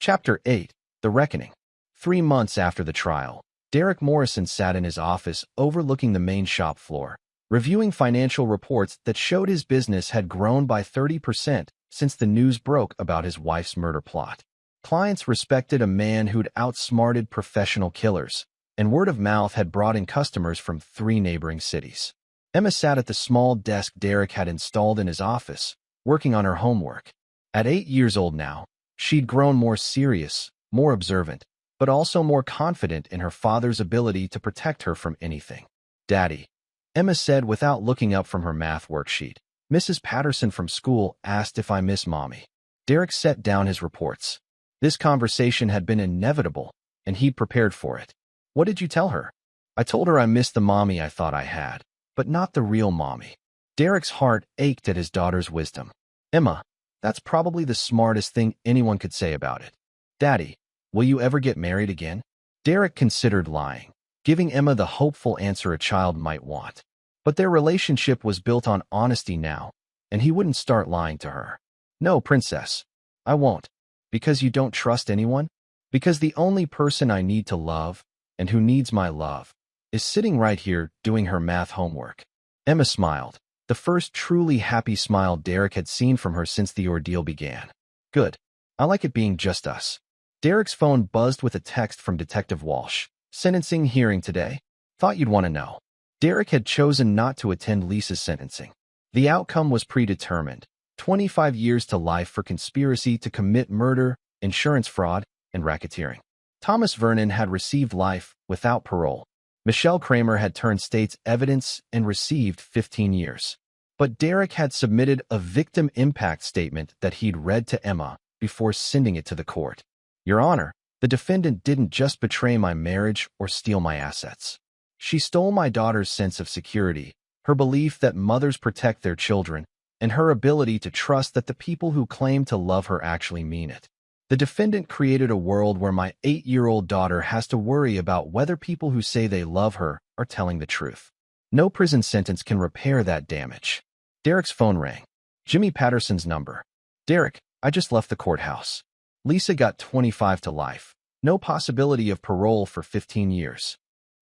Chapter 8. The Reckoning. 3 months after the trial, Derek Morrison sat in his office overlooking the main shop floor, reviewing financial reports that showed his business had grown by 30% since the news broke about his wife's murder plot. Clients respected a man who'd outsmarted professional killers, and word of mouth had brought in customers from 3 neighboring cities. Emma sat at the small desk Derek had installed in his office, working on her homework. At 8 years old now, she'd grown more serious, more observant, but also more confident in her father's ability to protect her from anything. Daddy, Emma said without looking up from her math worksheet. Mrs. Patterson from school asked if I miss Mommy. Derek set down his reports. This conversation had been inevitable, and he'd prepared for it. What did you tell her? I told her I missed the mommy I thought I had, but not the real mommy. Derek's heart ached at his daughter's wisdom. Emma, that's probably the smartest thing anyone could say about it. Daddy, will you ever get married again? Derek considered lying, giving Emma the hopeful answer a child might want. But their relationship was built on honesty now, and he wouldn't start lying to her. No, princess. I won't. Because you don't trust anyone? Because the only person I need to love, and who needs my love, is sitting right here doing her math homework. Emma smiled, the first truly happy smile Derek had seen from her since the ordeal began. Good. I like it being just us. Derek's phone buzzed with a text from Detective Walsh. Sentencing hearing today? Thought you'd want to know. Derek had chosen not to attend Lisa's sentencing. The outcome was predetermined. 25 years to life for conspiracy to commit murder, insurance fraud, and racketeering. Thomas Vernon had received life without parole. Michelle Kramer had turned state's evidence and received 15 years. But Derek had submitted a victim impact statement that he'd read to Emma before sending it to the court. Your Honor, the defendant didn't just betray my marriage or steal my assets. She stole my daughter's sense of security, her belief that mothers protect their children, and her ability to trust that the people who claim to love her actually mean it. The defendant created a world where my 8-year-old daughter has to worry about whether people who say they love her are telling the truth. No prison sentence can repair that damage. Derek's phone rang. Jimmy Patterson's number. Derek, I just left the courthouse. Lisa got 25 to life. No possibility of parole for 15 years.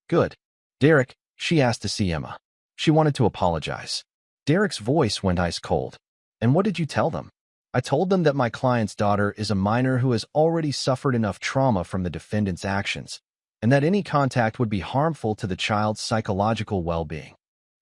Good. Derek, she asked to see Emma. She wanted to apologize. Derek's voice went ice cold. And what did you tell them? I told them that my client's daughter is a minor who has already suffered enough trauma from the defendant's actions, and that any contact would be harmful to the child's psychological well-being.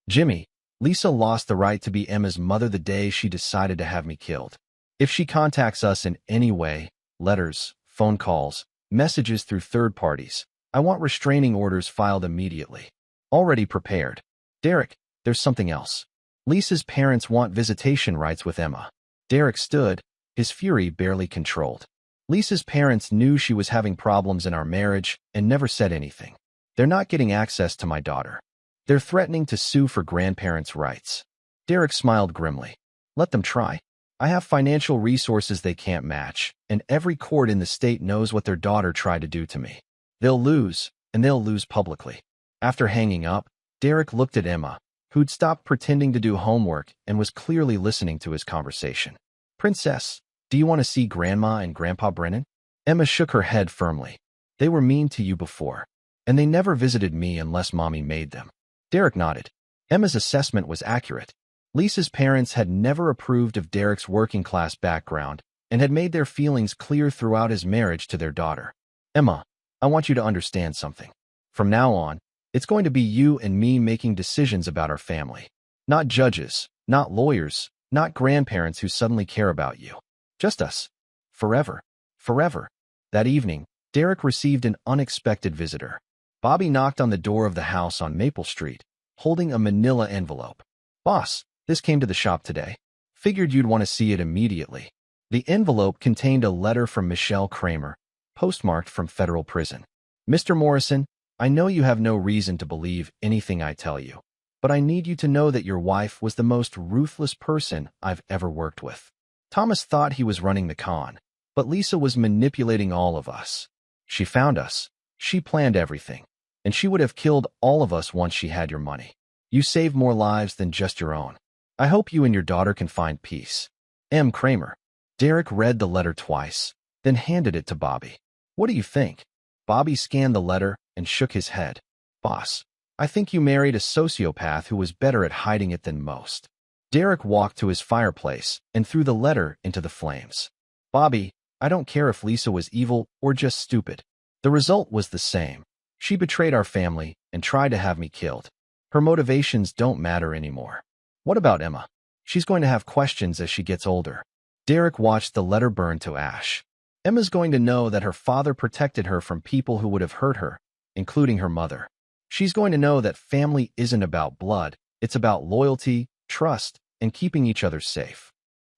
Jimmy, Lisa lost the right to be Emma's mother the day she decided to have me killed. If she contacts us in any way, letters, phone calls, messages through third parties, I want restraining orders filed immediately. Already prepared. Derek, there's something else. Lisa's parents want visitation rights with Emma. Derek stood, his fury barely controlled. Lisa's parents knew she was having problems in our marriage and never said anything. They're not getting access to my daughter. They're threatening to sue for grandparents' rights. Derek smiled grimly. Let them try. I have financial resources they can't match, and every court in the state knows what their daughter tried to do to me. They'll lose, and they'll lose publicly. After hanging up, Derek looked at Emma, who'd stopped pretending to do homework and was clearly listening to his conversation. Princess, do you want to see Grandma and Grandpa Brennan? Emma shook her head firmly. They were mean to you before, and they never visited me unless Mommy made them. Derek nodded. Emma's assessment was accurate. Lisa's parents had never approved of Derek's working-class background and had made their feelings clear throughout his marriage to their daughter. Emma, I want you to understand something. From now on, it's going to be you and me making decisions about our family. Not judges, not lawyers, not grandparents who suddenly care about you. Just us. Forever. Forever. That evening, Derek received an unexpected visitor. Bobby knocked on the door of the house on Maple Street, holding a manila envelope. Boss, this came to the shop today. Figured you'd want to see it immediately. The envelope contained a letter from Michelle Kramer, postmarked from federal prison. Mr. Morrison, I know you have no reason to believe anything I tell you, but I need you to know that your wife was the most ruthless person I've ever worked with. Thomas thought he was running the con, but Lisa was manipulating all of us. She found us. She planned everything, and she would have killed all of us once she had your money. You saved more lives than just your own. I hope you and your daughter can find peace. M. Kramer. Derek read the letter twice, then handed it to Bobby. What do you think? Bobby scanned the letter and shook his head. Boss, I think you married a sociopath who was better at hiding it than most. Derek walked to his fireplace and threw the letter into the flames. Bobby, I don't care if Lisa was evil or just stupid. The result was the same. She betrayed our family and tried to have me killed. Her motivations don't matter anymore. What about Emma? She's going to have questions as she gets older. Derek watched the letter burn to ash. Emma's going to know that her father protected her from people who would have hurt her, including her mother. She's going to know that family isn't about blood, it's about loyalty, trust, and keeping each other safe.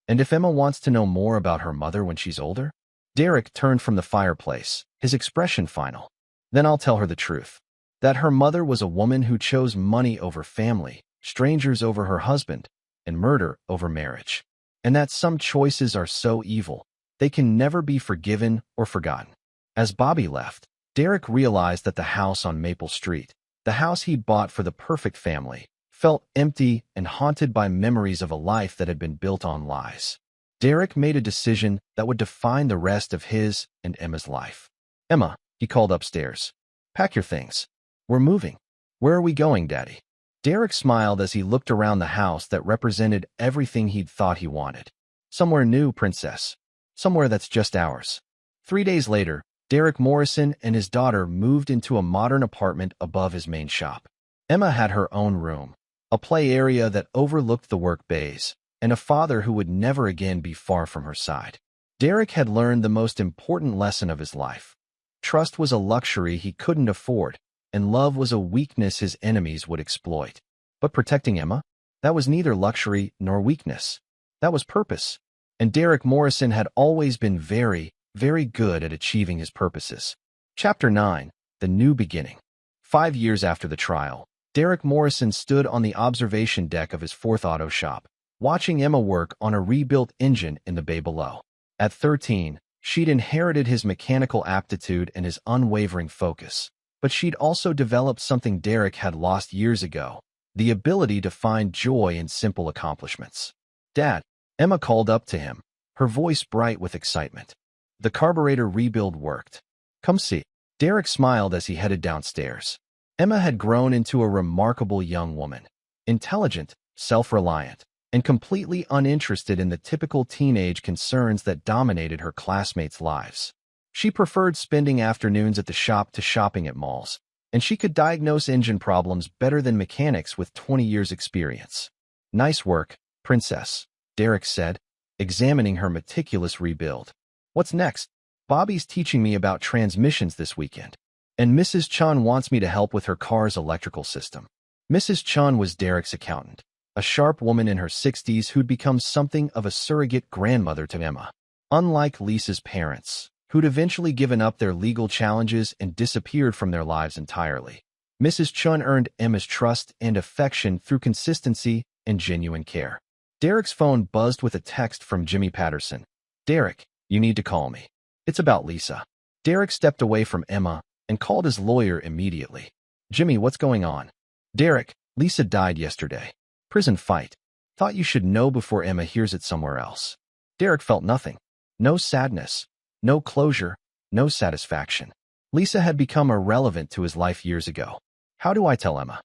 And if Emma wants to know more about her mother when she's older? Derek turned from the fireplace, his expression final. Then I'll tell her the truth. That her mother was a woman who chose money over family, strangers over her husband, and murder over marriage. And that some choices are so evil, they can never be forgiven or forgotten. As Bobby left, Derek realized that the house on Maple Street, the house he'd bought for the perfect family, felt empty and haunted by memories of a life that had been built on lies. Derek made a decision that would define the rest of his and Emma's life. "Emma," he called upstairs. "Pack your things. We're moving." "Where are we going, Daddy?" Derek smiled as he looked around the house that represented everything he'd thought he wanted. "Somewhere new, Princess. Somewhere that's just ours." 3 days later, Derek Morrison and his daughter moved into a modern apartment above his main shop. Emma had her own room, a play area that overlooked the work bays, and a father who would never again be far from her side. Derek had learned the most important lesson of his life. Trust was a luxury he couldn't afford, and love was a weakness his enemies would exploit. But protecting Emma? That was neither luxury nor weakness. That was purpose. And Derek Morrison had always been very, very good at achieving his purposes. Chapter 9. The New Beginning. 5 years after the trial, Derek Morrison stood on the observation deck of his fourth auto shop, watching Emma work on a rebuilt engine in the bay below. At 13, she'd inherited his mechanical aptitude and his unwavering focus. But she'd also developed something Derek had lost years ago, the ability to find joy in simple accomplishments. "Dad," Emma called up to him, her voice bright with excitement. "The carburetor rebuild worked. Come see." Derek smiled as he headed downstairs. Emma had grown into a remarkable young woman, intelligent, self-reliant, and completely uninterested in the typical teenage concerns that dominated her classmates' lives. She preferred spending afternoons at the shop to shopping at malls, and she could diagnose engine problems better than mechanics with 20 years' experience. "Nice work, Princess," Derek said, examining her meticulous rebuild. "What's next?" "Bobby's teaching me about transmissions this weekend, and Mrs. Chun wants me to help with her car's electrical system." Mrs. Chun was Derek's accountant, a sharp woman in her 60s who'd become something of a surrogate grandmother to Emma. Unlike Lisa's parents, who'd eventually given up their legal challenges and disappeared from their lives entirely, Mrs. Chun earned Emma's trust and affection through consistency and genuine care. Derek's phone buzzed with a text from Jimmy Patterson. "Derek, you need to call me. It's about Lisa." Derek stepped away from Emma and called his lawyer immediately. "Jimmy, what's going on?" "Derek, Lisa died yesterday. Prison fight. Thought you should know before Emma hears it somewhere else." Derek felt nothing. No sadness, no closure, no satisfaction. Lisa had become irrelevant to his life years ago. "How do I tell Emma?"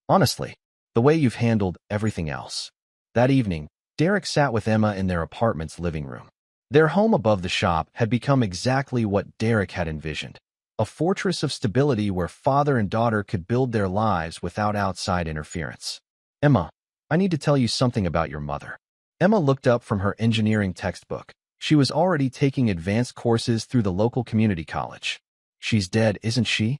"Honestly, the way you've handled everything else." That evening, Derek sat with Emma in their apartment's living room. Their home above the shop had become exactly what Derek had envisioned, a fortress of stability where father and daughter could build their lives without outside interference. "Emma, I need to tell you something about your mother." Emma looked up from her engineering textbook. She was already taking advanced courses through the local community college. "She's dead, isn't she?"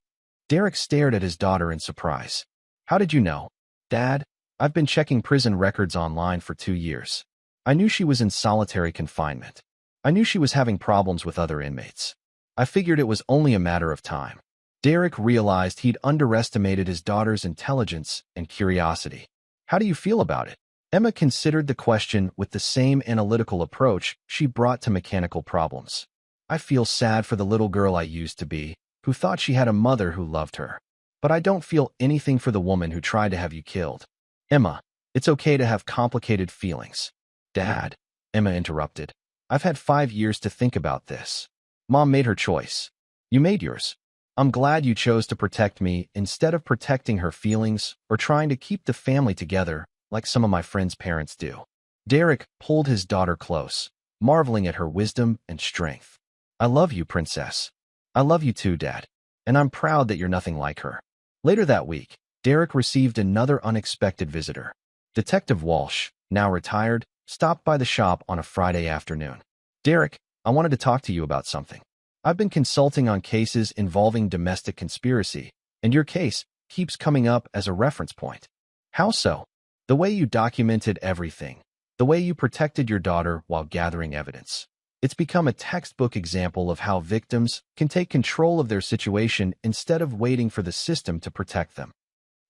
Derek stared at his daughter in surprise. "How did you know?" "Dad, I've been checking prison records online for 2 years. I knew she was in solitary confinement. I knew she was having problems with other inmates. I figured it was only a matter of time." Derek realized he'd underestimated his daughter's intelligence and curiosity. "How do you feel about it?" Emma considered the question with the same analytical approach she brought to mechanical problems. "I feel sad for the little girl I used to be, who thought she had a mother who loved her. But I don't feel anything for the woman who tried to have you killed." "Emma, it's okay to have complicated feelings." "Dad," Emma interrupted, "I've had 5 years to think about this. Mom made her choice. You made yours. I'm glad you chose to protect me instead of protecting her feelings or trying to keep the family together like some of my friends' parents do." Derek pulled his daughter close, marveling at her wisdom and strength. "I love you, Princess. I love you too, Dad. And I'm proud that you're nothing like her." Later that week, Derek received another unexpected visitor. Detective Walsh, now retired, stopped by the shop on a Friday afternoon. "Derek, I wanted to talk to you about something. I've been consulting on cases involving domestic conspiracy, and your case keeps coming up as a reference point." "How so?" "The way you documented everything, the way you protected your daughter while gathering evidence. It's become a textbook example of how victims can take control of their situation instead of waiting for the system to protect them."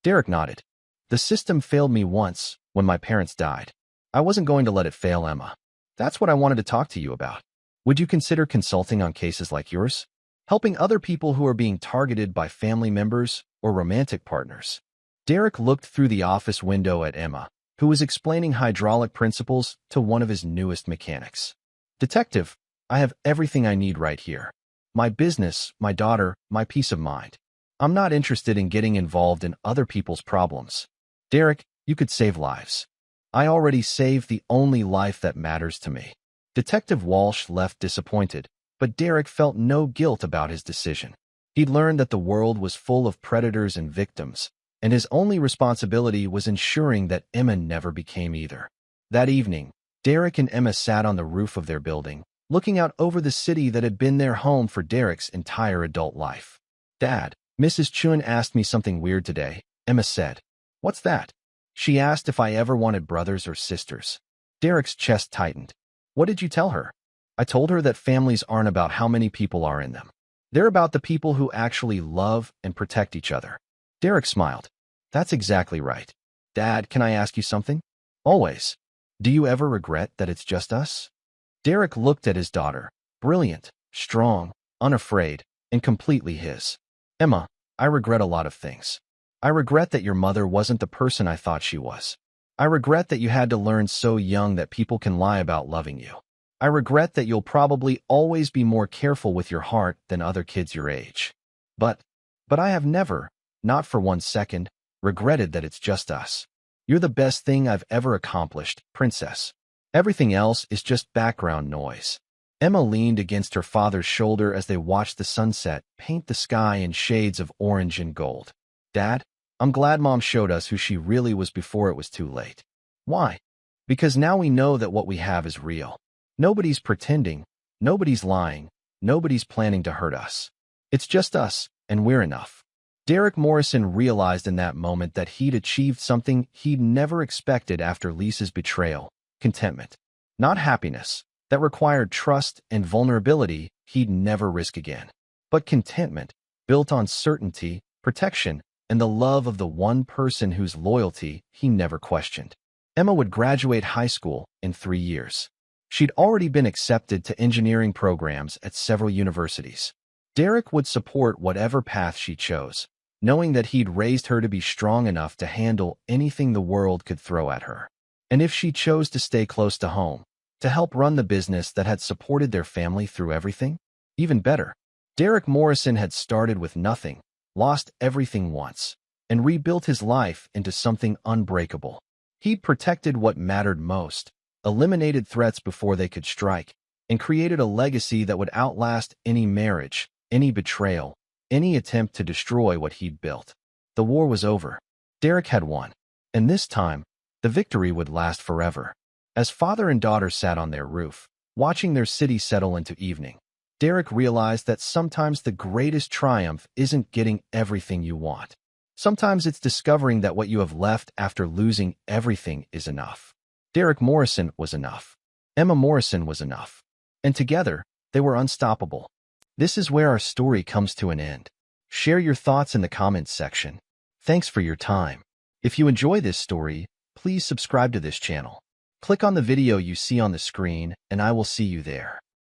Derek nodded. "The system failed me once when my parents died. I wasn't going to let it fail Emma. That's what I wanted to talk to you about. Would you consider consulting on cases like yours? Helping other people who are being targeted by family members or romantic partners?" Derek looked through the office window at Emma, who was explaining hydraulic principles to one of his newest mechanics. "Detective, I have everything I need right here. My business, my daughter, my peace of mind. I'm not interested in getting involved in other people's problems. Derek, you could save lives. I already saved the only life that matters to me." Detective Walsh left disappointed, but Derek felt no guilt about his decision. He'd learned that the world was full of predators and victims, and his only responsibility was ensuring that Emma never became either. That evening, Derek and Emma sat on the roof of their building, looking out over the city that had been their home for Derek's entire adult life. "Dad, Mrs. Chun asked me something weird today," Emma said. "What's that?" "She asked if I ever wanted brothers or sisters." Derek's chest tightened. "What did you tell her?" "I told her that families aren't about how many people are in them. They're about the people who actually love and protect each other." Derek smiled. "That's exactly right. Dad, can I ask you something?" "Always. Do you ever regret that it's just us?" Derek looked at his daughter, brilliant, strong, unafraid, and completely his. "Emma, I regret a lot of things. I regret that your mother wasn't the person I thought she was. I regret that you had to learn so young that people can lie about loving you. I regret that you'll probably always be more careful with your heart than other kids your age. But I have never, not for 1 second, regretted that it's just us. You're the best thing I've ever accomplished, Princess. Everything else is just background noise." Emma leaned against her father's shoulder as they watched the sunset paint the sky in shades of orange and gold. "Dad, I'm glad Mom showed us who she really was before it was too late." "Why?" "Because now we know that what we have is real. Nobody's pretending, nobody's lying, nobody's planning to hurt us. It's just us, and we're enough." Derek Morrison realized in that moment that he'd achieved something he'd never expected after Lisa's betrayal: contentment. Not happiness, that required trust and vulnerability he'd never risk again, but contentment, built on certainty, protection, and the love of the one person whose loyalty he never questioned. Emma would graduate high school in 3 years. She'd already been accepted to engineering programs at several universities. Derek would support whatever path she chose, knowing that he'd raised her to be strong enough to handle anything the world could throw at her. And if she chose to stay close to home, to help run the business that had supported their family through everything, even better. Derek Morrison had started with nothing, lost everything once, and rebuilt his life into something unbreakable. He'd protected what mattered most, eliminated threats before they could strike, and created a legacy that would outlast any marriage, any betrayal, any attempt to destroy what he'd built. The war was over. Derek had won, and this time, the victory would last forever. As father and daughter sat on their roof, watching their city settle into evening, Derek realized that sometimes the greatest triumph isn't getting everything you want. Sometimes it's discovering that what you have left after losing everything is enough. Derek Morrison was enough. Emma Morrison was enough. And together, they were unstoppable. This is where our story comes to an end. Share your thoughts in the comments section. Thanks for your time. If you enjoy this story, please subscribe to this channel. Click on the video you see on the screen, and I will see you there.